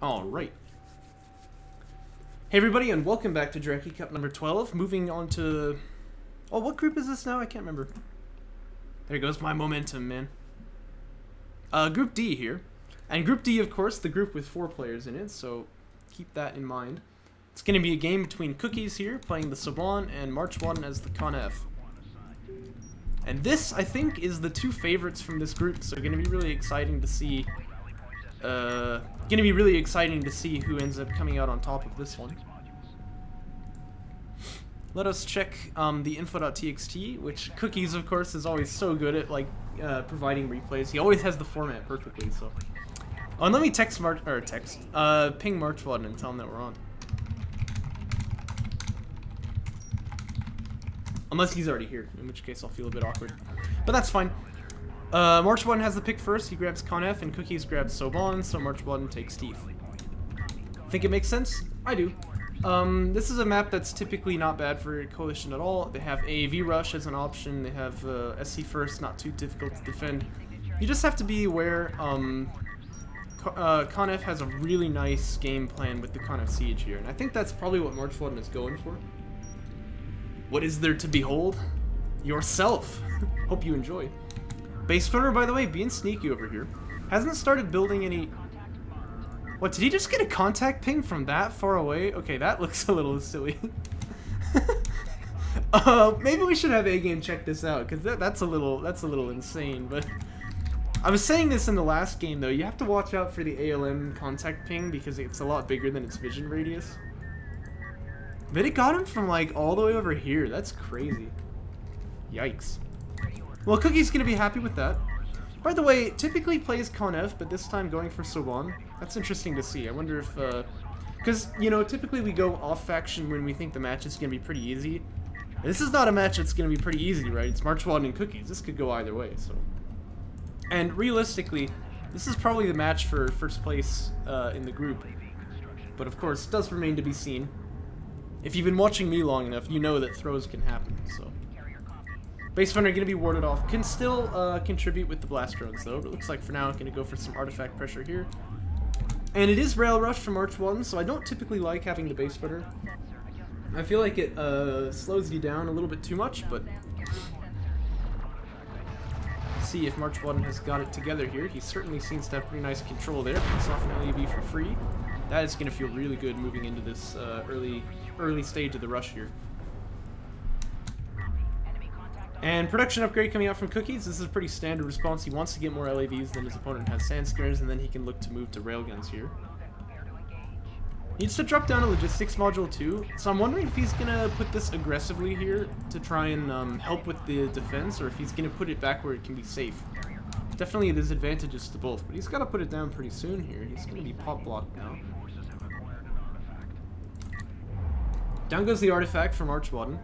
Alright. Hey everybody, and welcome back to Jaraci Cup number 12. Moving on to... Oh, what group is this now? I can't remember. There goes my momentum, man. Group D here. And Group D, of course, the group with 4 players in it, so keep that in mind. It's going to be a game between Cookies here, playing the Saban, and MarchWaden as the Conf. And this, I think, is the 2 favorites from this group, so going to be really exciting to see... who ends up coming out on top of this one. Let us check the info.txt, which Cookies, of course, is always so good at providing replays. He always has the format perfectly. So, oh, and let me ping MarchWaden and tell him that we're on. Unless he's already here, in which case I'll feel a bit awkward. But that's fine. MarchWaden has the pick first. He grabs Conf, and Cookies grabs Soban, so MarchWaden takes Steve. Think it makes sense? I do. This is a map that's typically not bad for Coalition at all. They have AAV Rush as an option. They have SC First, not too difficult to defend. You just have to be aware, Conf has a really nice game plan with the Conf Siege here, and I think that's probably what MarchWaden is going for. What is there to behold? Yourself! Hope you enjoy. Base Runner, by the way, being sneaky over here. Hasn't started building any... What, did he just get a contact ping from that far away? Okay, that looks a little silly. Maybe we should have A-Game check this out, because that's a little insane, but... I was saying this in the last game, though. You have to watch out for the ALM contact ping, because it's a lot bigger than its vision radius. But it got him from, like, all the way over here. That's crazy. Yikes. Well, Cookie's gonna be happy with that. By the way, typically plays Conf, but this time going for Soban. That's interesting to see. I wonder if, because, you know, typically we go off faction when we think the match is gonna be pretty easy. This is not a match that's gonna be pretty easy, right? It's MarchWaden and Cookies. This could go either way, so. And realistically, this is probably the match for first place in the group. But of course, it does remain to be seen. If you've been watching me long enough, you know that throws can happen, so. Base Runner going to be warded off. Can still contribute with the blast drones though, but it looks like for now it's going to go for some artifact pressure here. And it is Rail Rush from March 1, so I don't typically like having the Base Runner. I feel like it slows you down a little bit too much, but... Let's see if MarchWaden has got it together here. He certainly seems to have pretty nice control there. Picks off an LEV for free. That is going to feel really good moving into this early stage of the rush here. And production upgrade coming out from Cookies. This is a pretty standard response. He wants to get more LAVs than his opponent has sand snares, and then he can look to move to railguns here. Needs to drop down a logistics module too, so I'm wondering if he's gonna put this aggressively here to try and help with the defense, or if he's gonna put it back where it can be safe. Definitely there's advantages to both, but he's got to put it down pretty soon here. He's gonna be pop blocked now. Down goes the artifact from MarchWaden.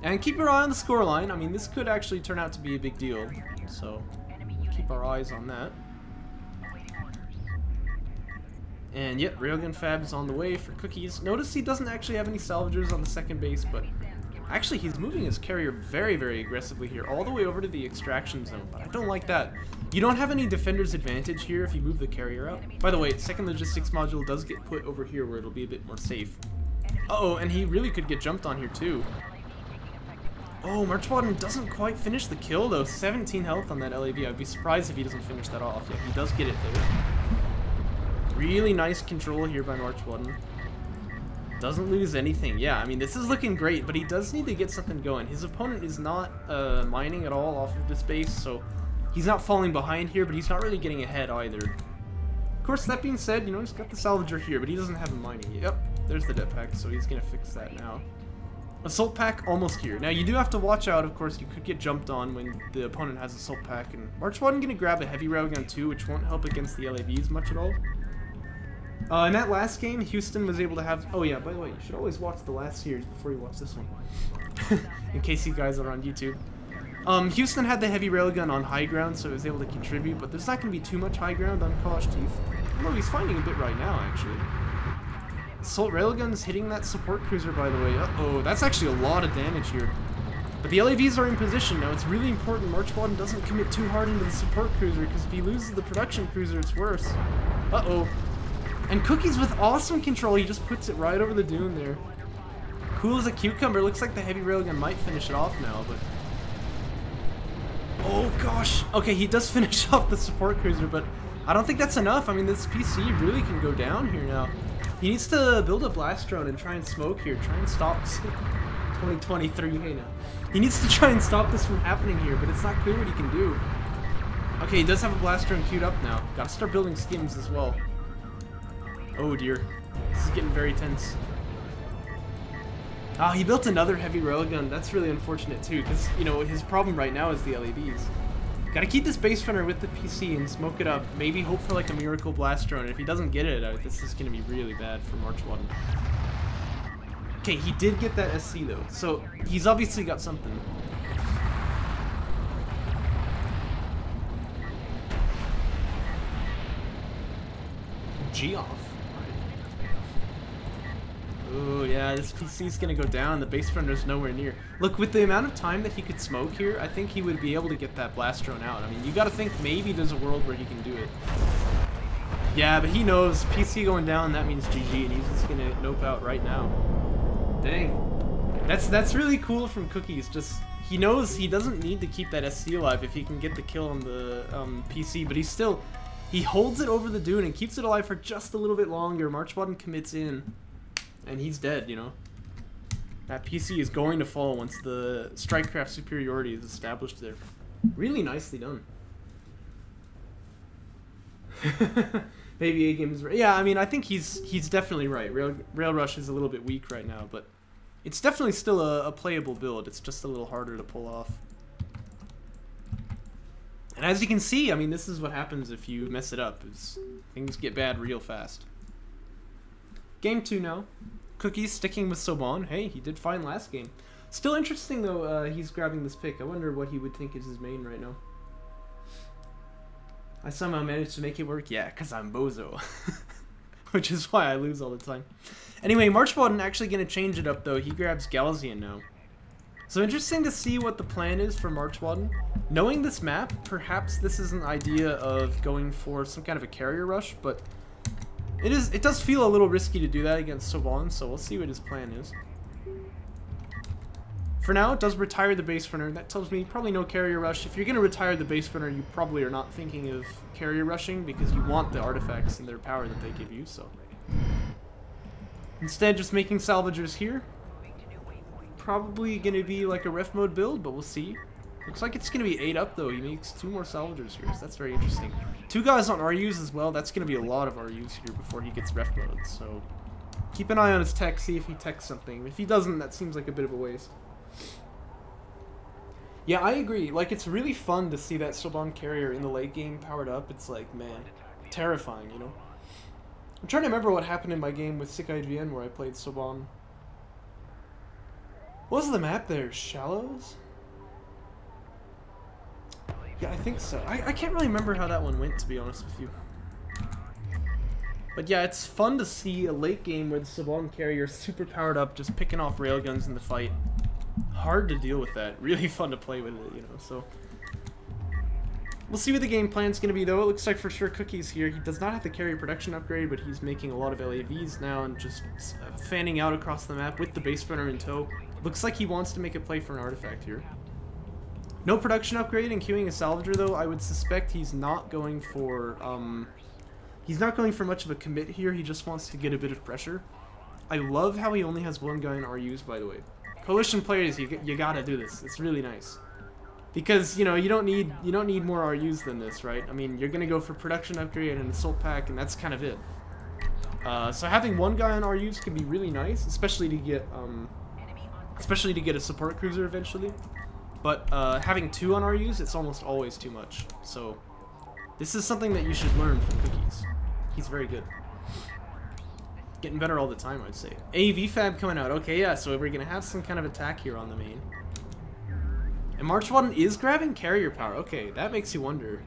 And keep your eye on the scoreline. I mean, this could actually turn out to be a big deal, so keep our eyes on that. And yep, Railgun Fab is on the way for Cookies. Notice he doesn't actually have any salvagers on the second base, but actually he's moving his carrier very, very aggressively here, all the way over to the extraction zone, but I don't like that. You don't have any defender's advantage here if you move the carrier out. By the way, second logistics module does get put over here where it'll be a bit more safe. Uh-oh, and he really could get jumped on here too. Oh, MarchWaden doesn't quite finish the kill, though. 17 health on that LAV. I'd be surprised if he doesn't finish that off. Yeah, he does get it there. Really nice control here by MarchWaden. Doesn't lose anything. Yeah, I mean, this is looking great, but he does need to get something going. His opponent is not mining at all off of this base, so he's not falling behind here, but he's not really getting ahead either. Of course, that being said, you know, he's got the salvager here, but he doesn't have a mining. Yep, there's the det pack, so he's going to fix that now. Assault pack almost here. Now you do have to watch out, of course, you could get jumped on when the opponent has assault pack, and MarchWaden gonna grab a heavy railgun too, which won't help against the LAVs much at all. In that last game, Houston was able to have... Oh yeah, by the way, you should always watch the last series before you watch this one. In case you guys are on YouTube. Houston had the heavy railgun on high ground, so he was able to contribute, but there's not gonna be too much high ground on Kosh Teeth. Although he's finding a bit right now, actually. Assault Railgun's hitting that support cruiser, by the way. Uh-oh, that's actually a lot of damage here. But the LAVs are in position now. It's really important MarchWaden doesn't commit too hard into the support cruiser, because if he loses the production cruiser, it's worse. Uh-oh. And Cookies with awesome control, he just puts it right over the dune there. Cool as a cucumber. Looks like the heavy railgun might finish it off now, but... Oh gosh. Okay, he does finish off the support cruiser, but I don't think that's enough. I mean, this PC really can go down here now. He needs to build a blast drone and try and smoke here. Try and stop 2023. Hey now. He needs to try and stop this from happening here, but it's not clear what he can do. Okay, he does have a blast drone queued up now. Gotta start building skims as well. Oh dear. This is getting very tense. Ah, he built another heavy railgun. That's really unfortunate too, because, you know, his problem right now is the LAVs. Gotta keep this base runner with the PC and smoke it up. Maybe hope for like a miracle blast drone. If he doesn't get it, this is gonna be really bad for MarchWaden. Okay, he did get that SC though, so he's obviously got something. G off. Oh yeah, this PC's gonna go down. The base runner's nowhere near. Look, with the amount of time that he could smoke here, I think he would be able to get that blast drone out. I mean, you gotta think maybe there's a world where he can do it. Yeah, but he knows PC going down, that means GG, and he's just gonna nope out right now. Dang. That's really cool from Cookies. Just, he knows he doesn't need to keep that SC alive if he can get the kill on the PC, but he holds it over the dune and keeps it alive for just a little bit longer. MarchWaden commits in. And he's dead, you know. That PC is going to fall once the strikecraft superiority is established there. Really nicely done. Maybe A-Game is right. Yeah, I mean, I think he's definitely right. Rail Rush is a little bit weak right now, but it's definitely still a playable build. It's just a little harder to pull off. And as you can see, I mean, this is what happens if you mess it up. Things get bad real fast. Game 2 now. Cookies sticking with Soban. Hey, he did fine last game. Still interesting though, he's grabbing this pick. I wonder what he would think is his main right now. I somehow managed to make it work. Yeah, because I'm Bozo. Which is why I lose all the time. Anyway, MarchWaden actually going to change it up though. He grabs Galzian now. So interesting to see what the plan is for MarchWaden. Knowing this map, perhaps this is an idea of going for some kind of a carrier rush, but it does feel a little risky to do that against Soban, so we'll see what his plan is. For now, it does retire the base runner. That tells me probably no carrier rush. If you're going to retire the base runner, you probably are not thinking of carrier rushing because you want the artifacts and their power that they give you, so. Instead, just making salvagers here. Probably going to be like a ref mode build, but we'll see. Looks like it's going to be 8 up though. He makes 2 more salvagers here, so that's very interesting. 2 guys on RUs as well. That's going to be a lot of RUs here before he gets ref mode, so keep an eye on his tech, see if he techs something. If he doesn't, that seems like a bit of a waste. Yeah, I agree. Like, it's really fun to see that Soban carrier in the late game powered up. It's like, man, terrifying, you know? I'm trying to remember what happened in my game with Sick IGN where I played Soban. What was the map there? Shallows? Yeah, I think so. I can't really remember how that one went, to be honest with you. But yeah, it's fun to see a late game where the Soban carrier is super powered up, just picking off railguns in the fight. Hard to deal with that. Really fun to play with it, you know, so. We'll see what the game plan's going to be, though. It looks like for sure Cookie's here. He does not have the carrier production upgrade, but he's making a lot of LAVs now and just fanning out across the map with the base runner in tow. Looks like he wants to make a play for an artifact here. No production upgrade and queuing a salvager, though. I would suspect he's not going for much of a commit here. He just wants to get a bit of pressure. I love how he only has 1 guy in RUs, by the way. Coalition players, you gotta do this. It's really nice. Because, you know, you don't need more RUs than this, right? I mean, you're gonna go for production upgrade and an assault pack, and that's kind of it. So having 1 guy on RUs can be really nice, especially to get a support cruiser eventually. But having 2 on RUs, it's almost always too much. So this is something that you should learn from Cookies. He's very good. Getting better all the time, I'd say. AV Fab coming out. Okay, yeah, so we're gonna have some kind of attack here on the main. And MarchWaden is grabbing carrier power. Okay, that makes you wonder.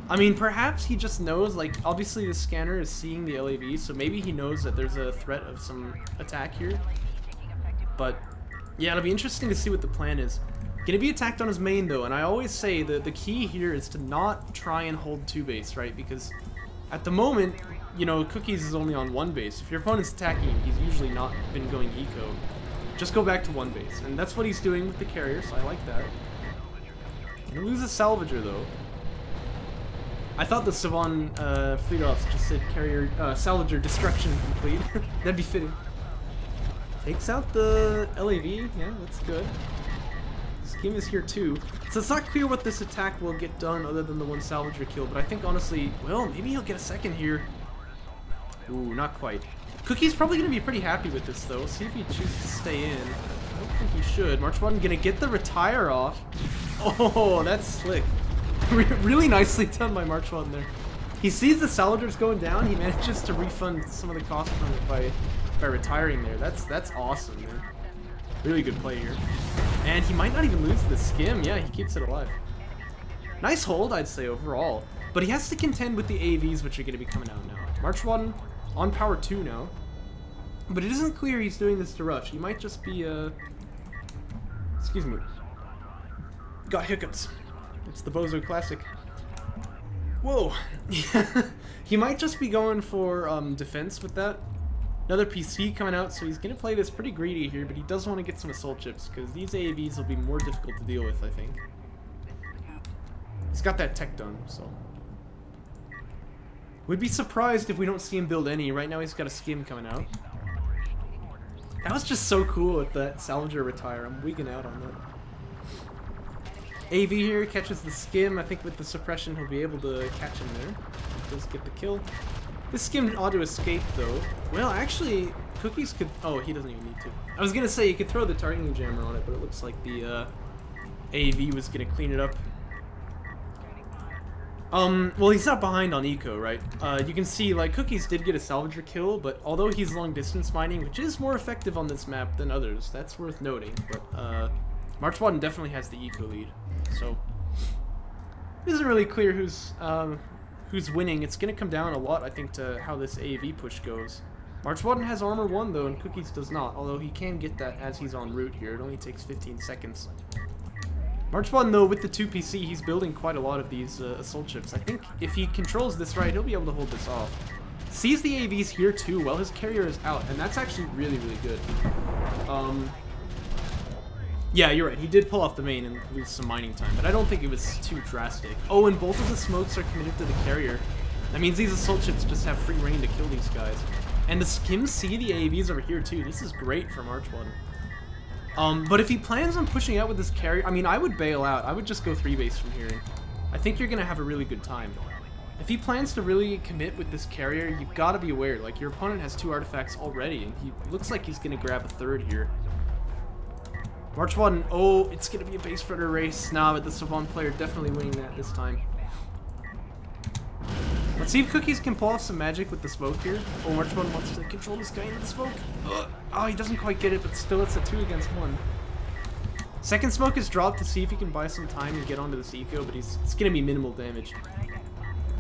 I mean, perhaps he just knows, like, obviously the scanner is seeing the LAV, so maybe he knows that there's a threat of some attack here. But yeah, it'll be interesting to see what the plan is. Gonna be attacked on his main, though, and I always say that the key here is to not try and hold 2 base, right? Because at the moment, you know, Cookies is only on one base. If your opponent's attacking him, he's usually not been going eco. Just go back to one base. And that's what he's doing with the carrier, so I like that. Gonna lose a Salvager, though. I thought the Savon Friedhoffs just said carrier, Salvager destruction complete. That'd be fitting. Takes out the LAV. Yeah, that's good. Skim is here too. So it's not clear what this attack will get done other than the one Salvager kill, but I think honestly, well, maybe he'll get a second here. Ooh, not quite. Cookie's probably going to be pretty happy with this though. See if he chooses to stay in. I don't think he should. MarchWaden going to get the retire off. Oh, that's slick. Really nicely done by MarchWaden there. He sees the Salvagers going down, he manages to refund some of the cost from it by retiring there. That's awesome, man. Really good play here. And he might not even lose the skim. Yeah, he keeps it alive. Nice hold, I'd say, overall. But he has to contend with the AVs, which are going to be coming out now. MarchWaden on power 2 now. But it isn't clear he's doing this to rush. He might just be, excuse me. Got hiccups. It's the Bozo Classic. Whoa. He might just be going for defense with that. Another PC coming out, so he's going to play this pretty greedy here, but he does want to get some assault chips, because these AAVs will be more difficult to deal with, I think. He's got that tech done, so... Would be surprised if we don't see him build any. Right now he's got a skim coming out. That was just so cool with that Salvager retire. I'm wigging out on that. AV here catches the skim. I think with the suppression he'll be able to catch him there. Does get the kill. This skim ought to escape though. Well, actually, Cookies could... Oh, he doesn't even need to. I was gonna say you could throw the targeting jammer on it, but it looks like the AV was gonna clean it up. Well, he's not behind on eco, right? You can see, like, Cookies did get a Salvager kill, but although he's long-distance mining, which is more effective on this map than others, that's worth noting. But, MarchWaden definitely has the eco lead, so... It isn't really clear who's winning. It's gonna come down a lot, I think, to how this AV push goes. MarchWaden has armor 1, though, and Cookies does not, although he can get that as he's en route here. It only takes 15 seconds. MarchWaden, though, with the 2PC, he's building quite a lot of these assault chips. I think if he controls this right, he'll be able to hold this off. Sees the AVs here, too, while his carrier is out, and that's actually really, really good. Yeah, you're right. He did pull off the main and lose some mining time, but I don't think it was too drastic. Oh, and both of the smokes are committed to the carrier. That means these assault chips just have free reign to kill these guys. And the skims see the AVs over here, too. This is great for MarchWaden. But if he plans on pushing out with this carrier, I mean, I would bail out. I would just go 3-base from here. I think you're going to have a really good time. If he plans to really commit with this carrier, you've got to be aware. Like, your opponent has 2 artifacts already, and he looks like he's going to grab a 3rd here. MarchWaden, oh, it's going to be a base spreader race. Nah, but the Savant player definitely winning that this time. Let's see if Cookies can pull off some magic with the smoke here. Oh, MarchWaden wants to control this guy into the smoke. Oh, he doesn't quite get it, but still it's a 2 against 1. Second smoke is dropped to see if he can buy some time and get onto this eco, but it's going to be minimal damage.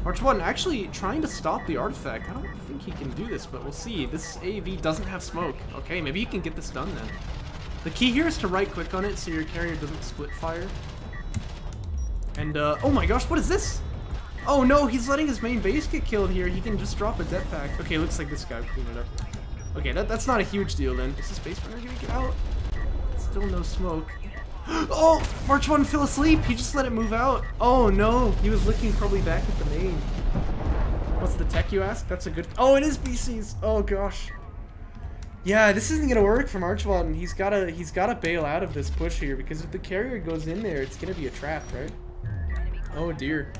MarchWaden actually trying to stop the artifact. I don't think he can do this, but we'll see. This AV doesn't have smoke. Okay, maybe he can get this done then. The key here is to right-click on it so your carrier doesn't split fire. And, oh my gosh, what is this? Oh no, he's letting his main base get killed here. He can just drop a death pack. Okay, looks like this guy will clean it up. Okay, that's not a huge deal then. Is this base runner gonna get out? Still no smoke. Oh, MarchWaden fell asleep. He just let it move out. Oh no, he was looking probably back at the main. What's the tech, you ask? That's a good... Oh, it is BCs. Oh gosh. Yeah, this isn't gonna work for MarchWaden. He's gotta bail out of this push here, because if the carrier goes in there, it's gonna be a trap, right? Oh dear.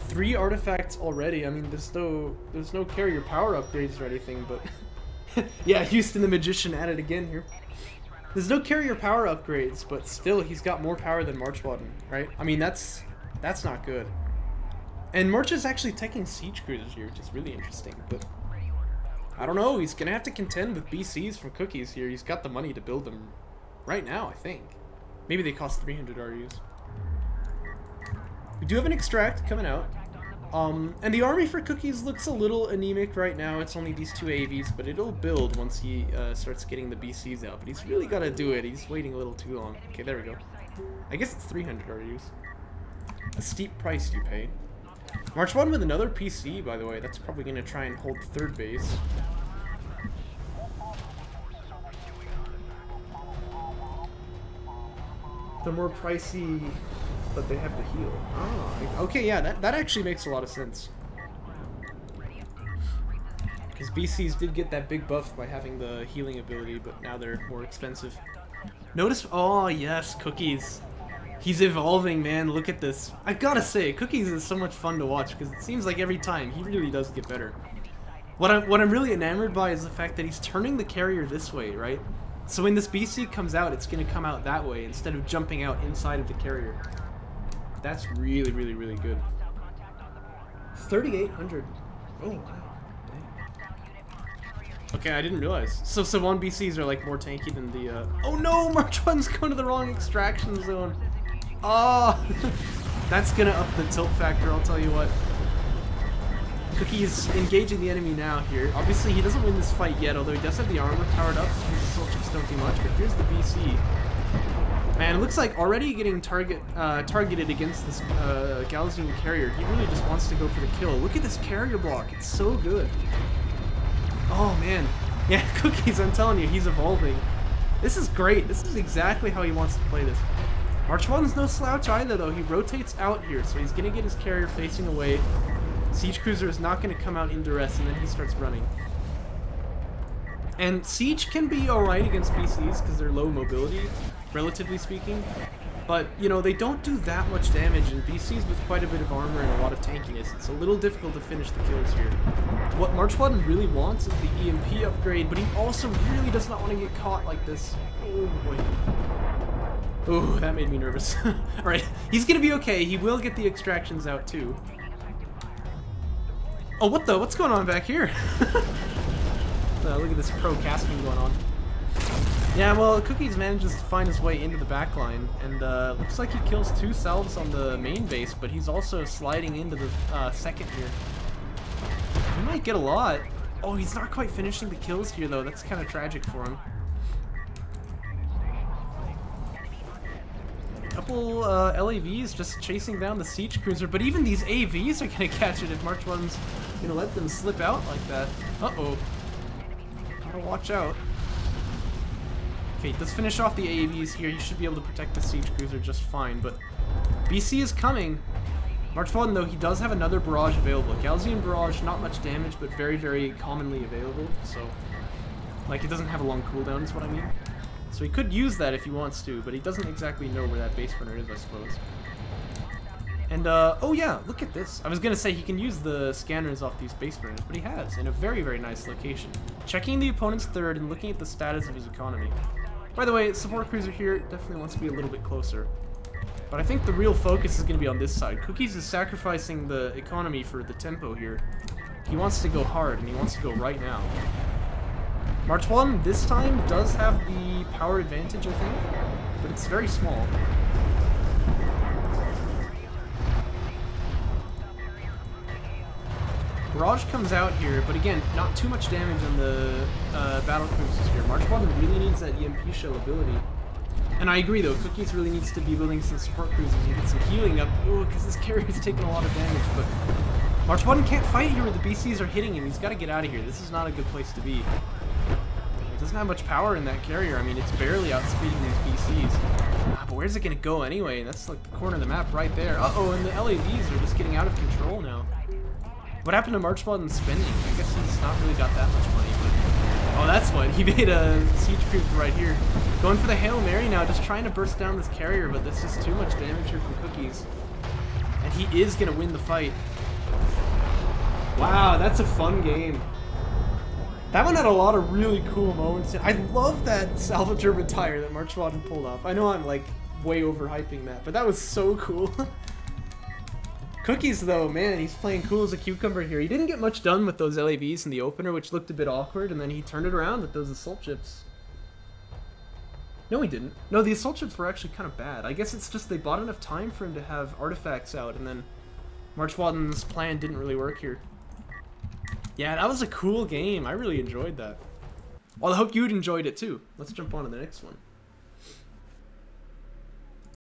3 artifacts already. I mean, there's no carrier power upgrades or anything, but yeah, Houston the Magician at it again here. There's no carrier power upgrades, but still, he's got more power than MarchWaden, right? I mean, that's not good. And March is actually taking siege cruisers here, which is really interesting, but I don't know. He's gonna have to contend with BCs from Cookies here. He's got the money to build them right now, I think. Maybe they cost 300 RUs. We do have an extract coming out. And the army for Cookies looks a little anemic right now. It's only these 2 AVs, but it'll build once he starts getting the BCs out. But he's really got to do it. He's waiting a little too long. Okay, there we go. I guess it's 300 RUs. A steep price you pay. MarchWaden with another PC, by the way. That's probably going to try and hold third base. They're more pricey, but they have the heal. Ah, okay, yeah, that actually makes a lot of sense. Because BCs did get that big buff by having the healing ability, but now they're more expensive. Notice, oh yes, Cookies. He's evolving, man. Look at this. I gotta say, Cookies is so much fun to watch because it seems like every time he really does get better. What I'm really enamored by is the fact that he's turning the carrier this way, right? So when this BC comes out, it's gonna come out that way instead of jumping out inside of the carrier. That's really, really, really good. 3,800. Oh wow. Okay, I didn't realize. So one BCs are like more tanky than the. Oh no, MarchWaden's going to the wrong extraction zone. Oh, that's gonna up the tilt factor. I'll tell you what. Cookie is engaging the enemy now here. Obviously, he doesn't win this fight yet, although he does have the armor powered up, so his assault chips don't do much. But here's the BC. Man, it looks like already getting targeted against this Galzian carrier. He really just wants to go for the kill. Look at this carrier block. It's so good. Oh man, yeah, Cookies, I'm telling you, he's evolving. This is great. This is exactly how he wants to play this. MarchWaden's no slouch either, though. He rotates out here, so he's going to get his carrier facing away. Siege Cruiser is not going to come out in duress, and then he starts running. And Siege can be alright against BCs because they're low mobility, relatively speaking. But, you know, they don't do that much damage, and BCs with quite a bit of armor and a lot of tankiness, it's a little difficult to finish the kills here. What MarchWaden really wants is the EMP upgrade, but he also really does not want to get caught like this. Oh boy. Oh, that made me nervous. Alright, he's gonna be okay. He will get the extractions out too. Oh, what the? What's going on back here? Look at this pro casting going on. Yeah, well, Cookies manages to find his way into the backline, and looks like he kills 2 salves on the main base, but he's also sliding into the second here. He might get a lot. Oh, he's not quite finishing the kills here, though. That's kind of tragic for him. A couple LAVs just chasing down the Siege Cruiser, but even these AVs are going to catch it if MarchWaden's going to let them slip out like that. Uh-oh. Gotta watch out. Okay, let's finish off the AAVs here. You should be able to protect the Siege Cruiser just fine, but BC is coming. MarchWaden, though, he does have another barrage available. Galzian barrage, not much damage, but very, very commonly available, so... Like, it doesn't have a long cooldown, is what I mean. So he could use that if he wants to, but he doesn't exactly know where that base runner is, I suppose. And, oh yeah, look at this. I was gonna say he can use the scanners off these base runners, but he has, in a very, very nice location. Checking the opponent's third and looking at the status of his economy. By the way, support cruiser here definitely wants to be a little bit closer. But I think the real focus is going to be on this side. Cookies is sacrificing the economy for the tempo here. He wants to go hard, and he wants to go right now. MarchWaden this time does have the power advantage, I think, but it's very small. Barrage comes out here, but again, not too much damage on the battle cruisers here. MarchWaden really needs that EMP shell ability. And I agree, though, Cookies really needs to be building some support cruisers and get some healing up. Ooh, because this carrier's taking a lot of damage, but MarchWaden can't fight here where the BCs are hitting him. He's got to get out of here. This is not a good place to be. It doesn't have much power in that carrier. I mean, it's barely outspeeding these BCs. But where's it going to go anyway? That's like the corner of the map right there. Uh-oh, and the LAVs are just getting out of control now. What happened to MarchWaden's spending? I guess he's not really got that much money, but... Oh, that's what. He made a Siege Cruiser right here. Going for the Hail Mary now, just trying to burst down this carrier, but that's just too much damage here from Cookies. And he is going to win the fight. Wow, that's a fun game. That one had a lot of really cool moments. I love that salvager retire that MarchWaden pulled off. I know I'm, like, way overhyping that, but that was so cool. Cookies, though, man, he's playing cool as a cucumber here. He didn't get much done with those LAVs in the opener, which looked a bit awkward, and then he turned it around with those assault chips. No, he didn't. No, the assault chips were actually kind of bad. I guess it's just they bought enough time for him to have artifacts out, and then MarchWaden's plan didn't really work here. Yeah, that was a cool game. I really enjoyed that. Well, I hope you'd enjoyed it, too. Let's jump on to the next one.